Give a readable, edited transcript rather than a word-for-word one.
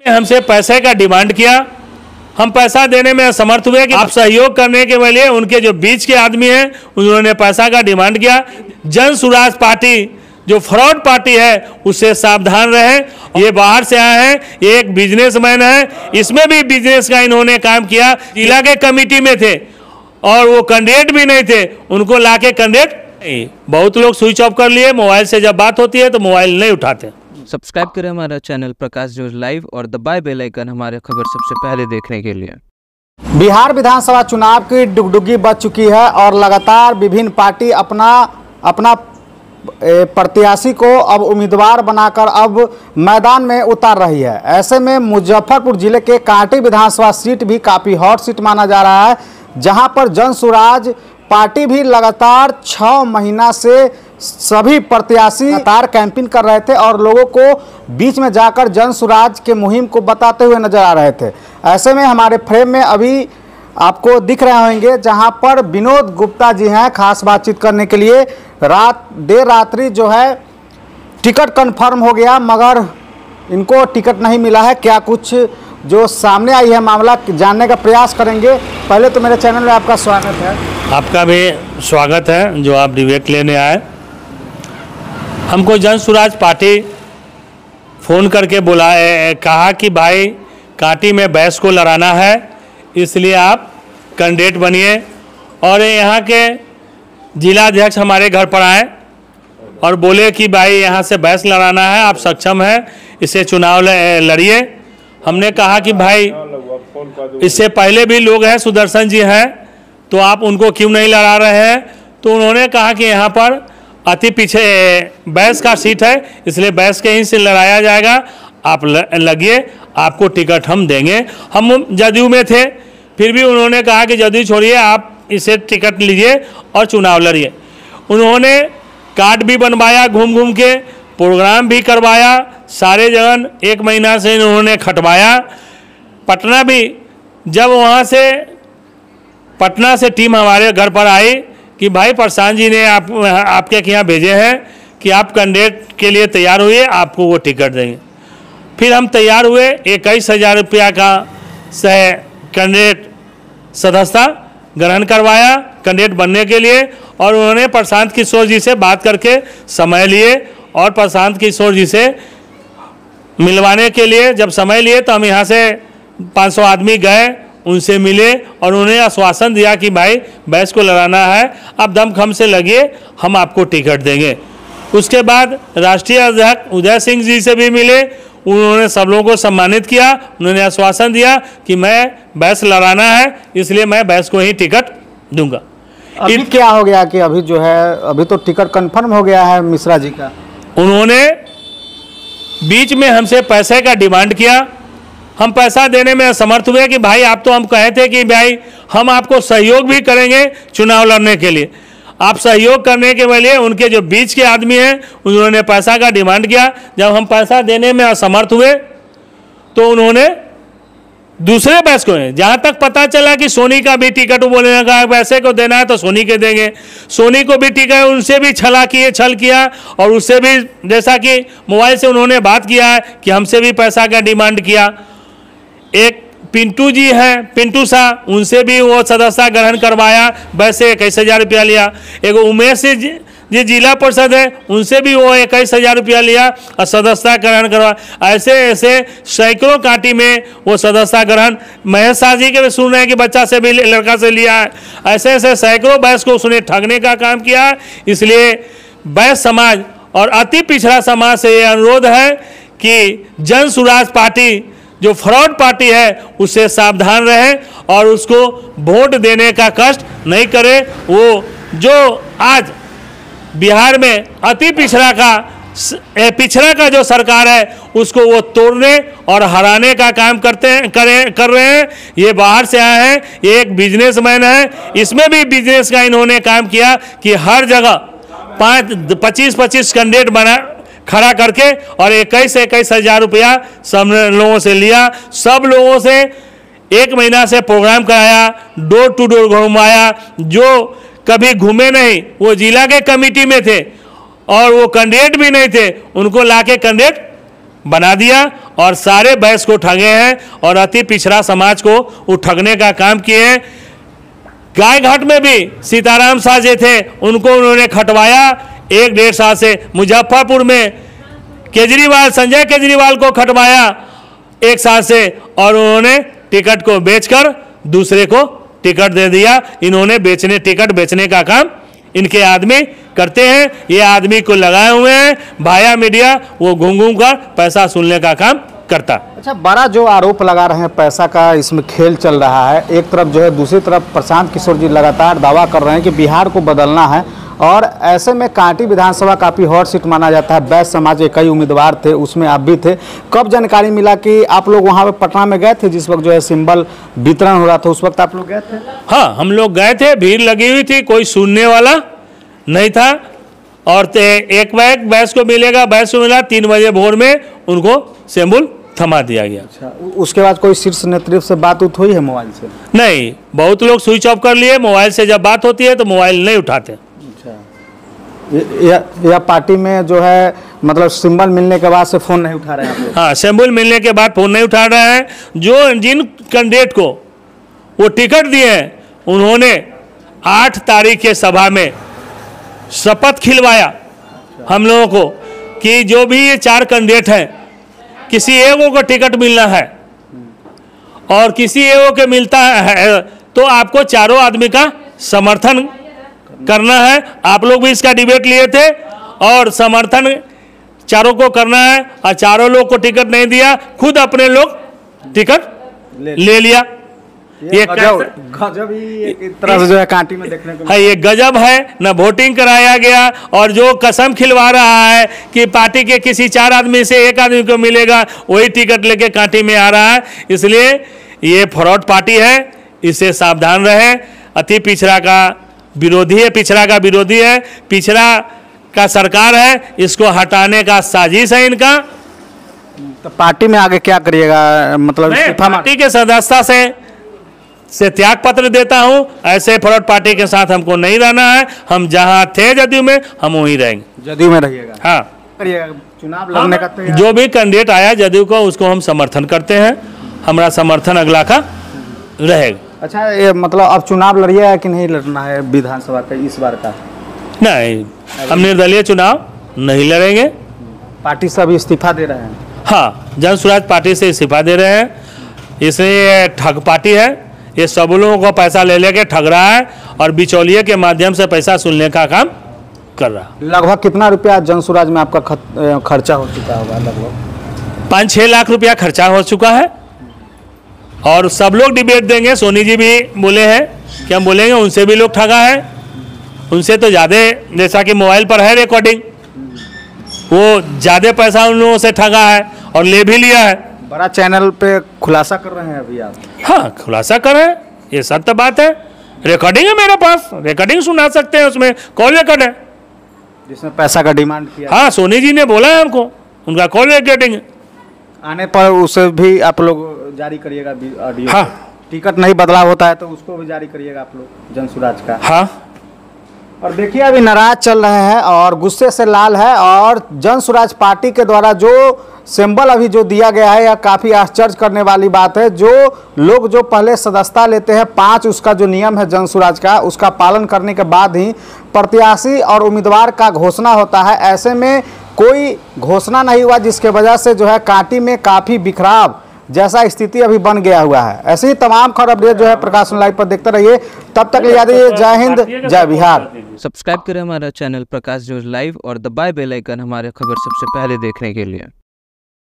हमसे पैसे का डिमांड किया, हम पैसा देने में असमर्थ हुए कि आप सहयोग करने के लिए उनके जो बीच के आदमी हैं उन्होंने पैसा का डिमांड किया। जन सुराज पार्टी जो फ्रॉड पार्टी है उससे सावधान रहें। ये बाहर से आए हैं, ये एक बिजनेसमैन है, इसमें भी बिजनेस का इन्होंने काम किया। जिला के कमेटी में थे और वो कैंडिडेट भी नहीं थे, उनको लाके कैंडिडेट बहुत लोग स्विच ऑफ कर लिए। मोबाइल से जब बात होती है तो मोबाइल नहीं उठाते। सब्सक्राइब करें हमारा चैनल प्रकाश न्यूज लाइव और दबाए बेल आइकन हमारे खबर सबसे पहले देखने के लिए। बिहार विधानसभा चुनाव की डुगडुगी बज चुकी है और लगातार विभिन्न पार्टी अपना प्रत्याशी को अब उम्मीदवार बनाकर अब मैदान में उतार रही है। ऐसे में मुजफ्फरपुर जिले के कांटी विधानसभा सीट भी काफ़ी हॉट सीट माना जा रहा है, जहां पर जन सुराज पार्टी भी लगातार 6 महीना से सभी प्रत्याशी लगातार कैंपिंग कर रहे थे और लोगों को बीच में जाकर जन सुराज के मुहिम को बताते हुए नजर आ रहे थे। ऐसे में हमारे फ्रेम में अभी आपको दिख रहे होंगे जहां पर विनोद गुप्ता जी हैं खास बातचीत करने के लिए। देर रात्रि जो है टिकट कंफर्म हो गया मगर इनको टिकट नहीं मिला है। क्या कुछ जो सामने आई है मामला जानने का प्रयास करेंगे। पहले तो मेरे चैनल में आपका स्वागत है। आपका भी स्वागत है जो आप डिबेट लेने आए। हमको जन सुराज पार्टी फ़ोन करके बुलाए, कहा कि भाई कांटी में बहस को लड़ाना है, इसलिए आप कैंडिडेट बनिए। और यहाँ के जिला अध्यक्ष हमारे घर पर आए और बोले कि भाई यहाँ से बहस लड़ाना है, आप सक्षम हैं, इससे चुनाव लड़िए। हमने कहा कि भाई इससे पहले भी लोग हैं, सुदर्शन जी हैं, तो आप उनको क्यों नहीं लड़ा रहे हैं। तो उन्होंने कहा कि यहाँ पर अति पीछे बहस का सीट है, इसलिए बहस के ही से लड़ाया जाएगा, आप लगिए, आपको टिकट हम देंगे। हम जदयू में थे, फिर भी उन्होंने कहा कि जदयू छोड़िए, आप इसे टिकट लीजिए और चुनाव लड़िए। उन्होंने कार्ड भी बनवाया, घूम घूम के प्रोग्राम भी करवाया, सारे जगह 1 महीना से इन्होंने खटवाया। पटना भी जब वहाँ से पटना से टीम हमारे घर पर आई कि भाई प्रशांत जी ने आपके यहाँ भेजे हैं कि आप कैंडिडेट के लिए तैयार हुए, आपको वो टिकट देंगे। फिर हम तैयार हुए, 21,000 रुपया का कैंडिडेट सदस्यता ग्रहण करवाया कैंडिडेट बनने के लिए। और उन्होंने प्रशांत किशोर जी से बात करके समय लिए और प्रशांत किशोर जी से मिलवाने के लिए जब समय लिए तो हम यहाँ से 500 आदमी गए, उनसे मिले और उन्हें आश्वासन दिया कि भाई बहस को लड़ाना है, आप दमखम से लगिए, हम आपको टिकट देंगे। उसके बाद राष्ट्रीय अध्यक्ष उदय सिंह जी से भी मिले, उन्होंने सब लोगों को सम्मानित किया। उन्होंने आश्वासन दिया कि मैं बहस लड़ाना है, इसलिए मैं बहस को ही टिकट दूंगा। अभी क्या हो गया कि अभी जो है अभी तो टिकट कंफर्म हो गया है मिश्रा जी का। उन्होंने बीच में हमसे पैसे का डिमांड किया, हम पैसा देने में असमर्थ हुए कि भाई आप तो हम कहे थे कि भाई हम आपको सहयोग भी करेंगे चुनाव लड़ने के लिए। आप सहयोग करने के लिए उनके जो बीच के आदमी हैं उन्होंने पैसा का डिमांड किया। जब हम पैसा देने में असमर्थ हुए तो उन्होंने दूसरे बहस को, जहाँ तक पता चला कि सोनी का भी टिकट बोलने लगा, पैसे को देना है तो सोनी के देंगे, सोनी को भी टिकट, उनसे भी छल किया और उससे भी जैसा कि मोबाइल से उन्होंने बात किया है कि हमसे भी पैसा का डिमांड किया। एक पिंटू जी हैं, पिंटू शाह, उनसे भी वो सदस्यता ग्रहण करवाया, वैसे 21,000 रुपया लिया। एक उमेश जी जिला परिषद है, उनसे भी वो 21,000 रुपया लिया और सदस्यता ग्रहण करवा। ऐसे ऐसे सैकड़ों कांटी में वो सदस्यता ग्रहण, महेश शाह जी के भी सुन रहे हैं कि बच्चा से भी लड़का से लिया है। ऐसे ऐसे सैकड़ों बैस को उसने ठगने का काम किया। इसलिए बैस समाज और अति पिछड़ा समाज से ये अनुरोध है कि जन सुराज पार्टी जो फ्रॉड पार्टी है उससे सावधान रहें और उसको वोट देने का कष्ट नहीं करें। वो जो आज बिहार में अति पिछड़ा का जो सरकार है उसको वो तोड़ने और हराने का काम कर रहे हैं। ये बाहर से आए हैं, ये एक बिजनेसमैन है, इसमें भी बिजनेस का इन्होंने काम किया कि हर जगह 25-25 कैंडिडेट बना खड़ा करके और 21,000 रुपया सब लोगों से लिया। सब लोगों से 1 महीना से प्रोग्राम कराया, डोर टू डोर घुमाया। जो कभी घूमे नहीं वो जिला के कमेटी में थे और वो कैंडिडेट भी नहीं थे, उनको लाके कैंडिडेट बना दिया और सारे बैस को ठगे हैं और अति पिछड़ा समाज को वो ठगने का काम किए हैं। गायघाट में भी सीताराम शाह जी थे, उनको उन्होंने खटवाया 1-1.5 साल से। मुजफ्फरपुर में संजय केजरीवाल को खटवाया 1 साल से और उन्होंने टिकट को बेचकर दूसरे को टिकट दे दिया। इन्होंने टिकट बेचने का काम इनके आदमी करते हैं। ये आदमी को लगाए हुए हैं भाया मीडिया, वो घूम कर पैसा सुनने का काम करता। अच्छा, बड़ा जो आरोप लगा रहे हैं पैसा का, इसमें खेल चल रहा है एक तरफ जो है, दूसरी तरफ प्रशांत किशोर जी लगातार दावा कर रहे हैं कि बिहार को बदलना है। और ऐसे में कांटी विधानसभा काफ़ी हॉट सीट माना जाता है। बैस समाज के कई उम्मीदवार थे, उसमें आप भी थे। कब जानकारी मिला कि आप लोग वहाँ पे पटना में गए थे जिस वक्त जो है सिंबल वितरण हो रहा था, उस वक्त आप लोग गए थे? हाँ, हम लोग गए थे, भीड़ लगी हुई थी, कोई सुनने वाला नहीं था। और एक बैस को मिलेगा, बैस को मिला 3 बजे भोर में उनको सिंबल थमा दिया गया। अच्छा, उसके बाद कोई शीर्ष नेतृत्व से बात हुई है मोबाइल से? नहीं, बहुत लोग स्विच ऑफ कर लिए। मोबाइल से जब बात होती है तो मोबाइल नहीं उठाते। या पार्टी में जो है मतलब सिंबल मिलने के बाद से फोन नहीं उठा रहे हैं? हाँ, सिंबल मिलने के बाद फोन नहीं उठा रहे हैं। जिन कैंडिडेट को वो टिकट दिए हैं, उन्होंने 8 तारीख के सभा में शपथ खिलवाया हम लोगों को कि जो भी ये 4 कैंडिडेट हैं, किसी एगो को टिकट मिलना है और किसी एगो के मिलता है तो आपको चारों आदमी का समर्थन करना है। आप लोग भी इसका डिबेट लिए थे और समर्थन चारों को करना है। और चारों लोग को टिकट नहीं दिया, खुद अपने लोग टिकट ले लिया। ये गजब ही एक तरह से जो है कांटी में देखने को है। ये गजब है ना। वोटिंग कराया गया और जो कसम खिलवा रहा है कि पार्टी के किसी 4 आदमी से 1 आदमी को मिलेगा, वही टिकट लेके कांटी में आ रहा है। इसलिए ये फ्रॉड पार्टी है, इससे सावधान रहे। अति पिछड़ा का विरोधी है, पिछड़ा का विरोधी है, पिछड़ा का सरकार है, इसको हटाने का साजिश है इनका। तो पार्टी में आगे क्या करिएगा? मतलब पार्टी के सदस्यता से त्याग पत्र देता हूं। ऐसे फ्रॉड पार्टी के साथ हमको नहीं रहना है। हम जहां थे जदयू में, हम वहीं रहेंगे। जदयू में रहिएगा? हाँ, करिएगा। चुनाव लड़ने का तैयार? जो भी कैंडिडेट आया जदयू को, उसको हम समर्थन करते हैं। हमारा समर्थन अगला का रहेगा। अच्छा, ये मतलब अब चुनाव लड़िएगा कि नहीं लड़ना है विधानसभा का इस बार का? नहीं, हम निर्दलीय चुनाव नहीं लड़ेंगे। पार्टी से अभी इस्तीफा दे रहे हैं? हाँ, जन स्वराज पार्टी से इस्तीफा दे रहे हैं। इसलिए ठग पार्टी है, ये सब लोगों को पैसा ले लेके ठग रहा है और बिचौलिए के माध्यम से पैसा सुनने का काम कर रहा है। लगभग कितना रुपया जन स्वराज में आपका खर्चा हो चुका होगा? लगभग 5-6 लाख रुपया खर्चा हो चुका है। और सब लोग डिबेट देंगे, सोनी जी भी बोले हैं कि हम बोलेंगे, उनसे भी लोग ठगा है। उनसे तो ज़्यादा, जैसा कि मोबाइल पर है रिकॉर्डिंग, वो ज़्यादा पैसा उन लोगों से ठगा है और ले भी लिया है। बड़ा चैनल पे खुलासा कर रहे हैं अभी आप? हाँ, खुलासा कर रहे हैं, ये सत्य बात है। रिकॉर्डिंग है मेरे पास, रिकॉर्डिंग सुना सकते हैं, उसमें कॉल रिकॉर्ड है जिसमें पैसा का डिमांड किया। हाँ, सोनी जी ने बोला है हमको, उनका कॉल रिकॉर्डिंग आने पर उसे भी आप लोग जारी करिएगा ऑडियो। हाँ, टिकट नहीं बदलाव होता है तो उसको भी जारी करिएगा आप लोग, जन स्वराज का। हाँ। और देखिए अभी नाराज चल रहे हैं और गुस्से से लाल है। और जन स्वराज पार्टी के द्वारा जो सिंबल अभी जो दिया गया है, यह काफ़ी आश्चर्य करने वाली बात है। जो लोग जो पहले सदस्यता लेते हैं 5, उसका जो नियम है जन स्वराज का, उसका पालन करने के बाद ही प्रत्याशी और उम्मीदवार का घोषणा होता है। ऐसे में कोई घोषणा नहीं हुआ, जिसके वजह से जो है कांटी में काफ़ी बिखराव जैसा स्थिति अभी बन गया हुआ है। ऐसे ही तमाम खबर अपडेट जो है प्रकाश लाइव पर देखते रहिए। तब तक याद रखिए, जय हिंद, जय बिहार। सब्सक्राइब करें हमारा चैनल प्रकाश न्यूज लाइव और दबाए बेल आइकन हमारे खबर सबसे पहले देखने के लिए।